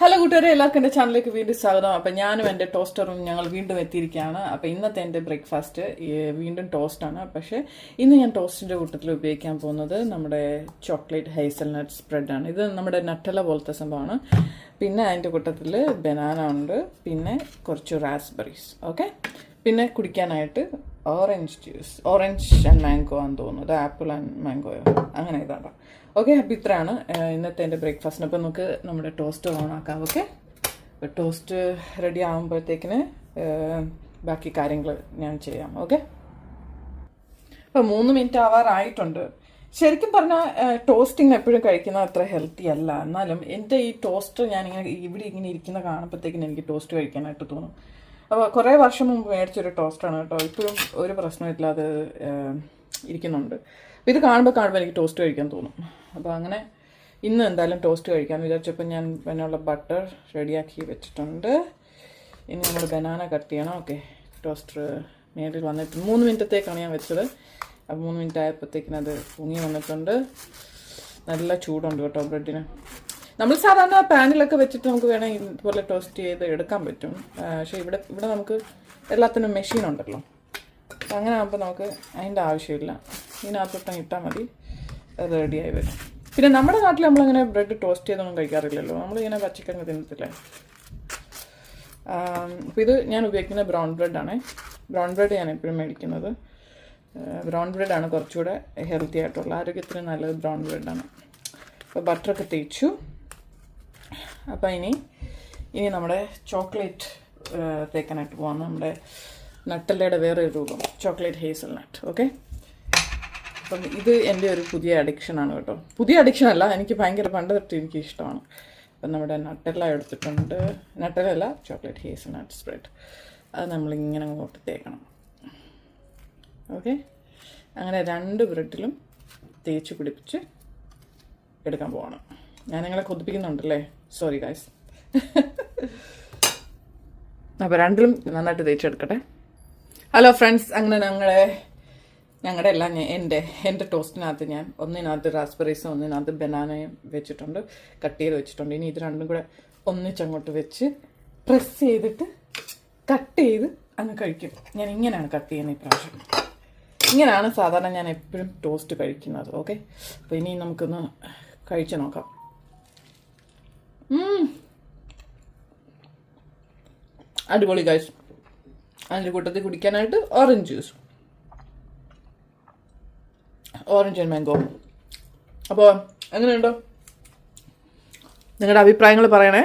Hello കൂട്ടുകാരെ, എല്ലാവർക്കും എൻ്റെ ചാനലിലേക്ക് വീണ്ടും സ്വാഗതം. അപ്പം ഞാനും എൻ്റെ ടോസ്റ്ററും ഞങ്ങൾ വീണ്ടും എത്തിയിരിക്കുകയാണ്. അപ്പം ഇന്നത്തെ എൻ്റെ ബ്രേക്ക്ഫാസ്റ്റ് വീണ്ടും ടോസ്റ്റാണ്. പക്ഷേ ഇന്ന് ഞാൻ ടോസ്റ്റിൻ്റെ കൂട്ടത്തിൽ ഉപയോഗിക്കാൻ പോകുന്നത് നമ്മുടെ ചോക്ലേറ്റ് ഹേസൽനട്ട് സ്പ്രെഡാണ്. ഇത് നമ്മുടെ നട്ടല പോലത്തെ സംഭവമാണ്. പിന്നെ അതിൻ്റെ കൂട്ടത്തിൽ ബനാന ഉണ്ട്, പിന്നെ കുറച്ച് റാസ്ബെറീസ്. ഓക്കെ, പിന്നെ കുടിക്കാനായിട്ട് orange juice, orange and mango ആണെന്ന് തോന്നുന്നത്, ആപ്പിൾ ആൻഡ് മാംഗോയോ അങ്ങനെ ഇതാണ്ടോ. ഓക്കെ, അപ്പോൾ ഇത്രയാണ് ഇന്നത്തെ എൻ്റെ ബ്രേക്ക്ഫാസ്റ്റിന്. അപ്പോൾ നമുക്ക് നമ്മുടെ ടോസ്റ്റ് ഓണാക്കാം. ഓക്കെ, അപ്പോൾ ടോസ്റ്റ് റെഡി ആകുമ്പോഴത്തേക്കിന് ബാക്കി കാര്യങ്ങൾ ഞാൻ ചെയ്യാം. ഓക്കെ, അപ്പോൾ 3 മിനിറ്റ് ആവാറായിട്ടുണ്ട്. ശരിക്കും പറഞ്ഞാൽ ടോസ്റ്റിങ് എപ്പോഴും കഴിക്കുന്നത് അത്ര ഹെൽത്തി അല്ല. എന്നാലും എൻ്റെ ഈ ടോസ്റ്റ് ഞാനിങ്ങനെ ഇവിടെ ഇങ്ങനെ ഇരിക്കുന്ന കാണുമ്പോഴത്തേക്കിന് എനിക്ക് ടോസ്റ്റ് കഴിക്കാനായിട്ട് തോന്നും. അപ്പോൾ കുറേ വർഷം മുമ്പ് മേടിച്ചൊരു ടോസ്റ്റാണ് കേട്ടോ. ഇപ്പോഴും ഒരു പ്രശ്നമില്ലാതെ ഇരിക്കുന്നുണ്ട്. അപ്പോൾ ഇത് കാണുമ്പോൾ എനിക്ക് ടോസ്റ്റ് കഴിക്കാൻ തോന്നും. അപ്പോൾ അങ്ങനെ ഇന്ന് എന്തായാലും ടോസ്റ്റ് കഴിക്കാമെന്ന് വിചാരിച്ചപ്പോൾ ഞാൻ അതിനുള്ള ബട്ടർ റെഡിയാക്കി വെച്ചിട്ടുണ്ട്. ഇനി നമ്മൾ ബനാന കട്ട് ചെയ്യണം. ഓക്കെ, ടോസ്റ്റർ മേളിൽ വന്നിട്ട് 3 മിനിറ്റത്തേക്കാണ് ഞാൻ വെച്ചത്. അപ്പോൾ 3 മിനിറ്റ് ആയപ്പോഴത്തേക്കിന് അത് പൊങ്ങി വന്നിട്ടുണ്ട്. നല്ല ചൂടുണ്ട് കേട്ടോ ബ്രെഡിന്. നമ്മൾ സാധാരണ പാനിലൊക്കെ വെച്ചിട്ട് നമുക്ക് വേണമെങ്കിൽ ഇതുപോലെ ടോസ്റ്റ് ചെയ്ത് എടുക്കാൻ പറ്റും. പക്ഷേ ഇവിടെ നമുക്ക് എല്ലാത്തിനും മെഷീൻ ഉണ്ടല്ലോ. അപ്പം അങ്ങനെ ആകുമ്പോൾ നമുക്ക് അതിൻ്റെ ആവശ്യമില്ല. ഇതിനകത്തൊട്ടം ഇട്ടാൽ മതി, അത് റെഡിയായി വരും. പിന്നെ നമ്മുടെ നാട്ടിൽ നമ്മളങ്ങനെ ബ്രെഡ് ടോസ്റ്റ് ചെയ്തൊന്നും കഴിക്കാറില്ലല്ലോ. നമ്മളിങ്ങനെ പച്ചക്കങ്ങ് തിന്നത്തില്ലേ. അപ്പോൾ ഇത് ഞാൻ ഉപയോഗിക്കുന്ന ബ്രൗൺ ബ്രെഡാണ്. ബ്രൗൺ ബ്രെഡ് ഞാൻ എപ്പോഴും മേടിക്കുന്നത്. ബ്രൗൺ ബ്രെഡാണ് കുറച്ചുകൂടെ ഹെൽത്തി ആയിട്ടുള്ള, ആരോഗ്യത്തിന് നല്ലത് ബ്രൗൺ ബ്രെഡാണ്. അപ്പോൾ ബട്ടറൊക്കെ തേച്ചു. അപ്പോൾ ഇനി നമ്മുടെ ചോക്ലേറ്റ് തേക്കാനായിട്ട് പോകാം. നമ്മുടെ നട്ടല്ലയുടെ വേറൊരു രൂപം, ചോക്ലേറ്റ് ഹേസൽനട്ട്. ഓക്കെ, അപ്പം ഇത് എൻ്റെ ഒരു പുതിയ അഡിക്ഷനാണ് കേട്ടോ. പുതിയ അഡിക്ഷൻ അല്ല, എനിക്ക് ഭയങ്കര പണ്ട് തൊട്ട് എനിക്ക് ഇഷ്ടമാണ്. അപ്പം നമ്മുടെ നട്ടല്ല എടുത്തിട്ടുണ്ട്. നട്ടലല്ല, ചോക്ലേറ്റ് ഹേസൽനട്ട് സ്പ്രെഡ്. അത് നമ്മളിങ്ങനെ അങ്ങോട്ട് തേക്കണം. ഓക്കെ, അങ്ങനെ 2 ബ്രെഡിലും തേച്ച് പിടിപ്പിച്ച് എടുക്കാൻ പോവാണ്. ഞാൻ നിങ്ങളെ കൊതിപ്പിക്കുന്നുണ്ടല്ലേ, സോറി ഗായ്സ്. അപ്പോൾ 2ലും നന്നായിട്ട് തേച്ചെടുക്കട്ടെ. ഹലോ ഫ്രണ്ട്സ്, അങ്ങനെ ഞങ്ങളുടെ എല്ലാം എൻ്റെ ടോസ്റ്റിനകത്ത് ഞാൻ ഒന്നിനകത്ത് റാസ്ബെറീസും ഒന്നിനകത്ത് ബനാനയും വെച്ചിട്ടുണ്ട്, കട്ട് ചെയ്ത് വെച്ചിട്ടുണ്ട്. ഇനി ഇത് 2ഉം കൂടെ ഒന്നിച്ചങ്ങോട്ട് വെച്ച് പ്രസ് ചെയ്തിട്ട് കട്ട് ചെയ്ത് അങ്ങ് കഴിക്കും. ഞാൻ ഇങ്ങനെയാണ് കട്ട് ചെയ്യുന്നത് ഇപ്രാവശ്യം. ഇങ്ങനെയാണ് സാധാരണ ഞാൻ എപ്പോഴും ടോസ്റ്റ് കഴിക്കുന്നത്. ഓക്കെ, അപ്പോൾ ഇനി നമുക്കൊന്ന് കഴിച്ച് നോക്കാം. അടിപൊളി ഗൈസ്. അതിൻ്റെ കൂട്ടത്തിൽ കുടിക്കാനായിട്ട് orange juice, orange and mango. അപ്പോൾ എങ്ങനെയുണ്ടോ, നിങ്ങളുടെ അഭിപ്രായങ്ങൾ പറയണേ.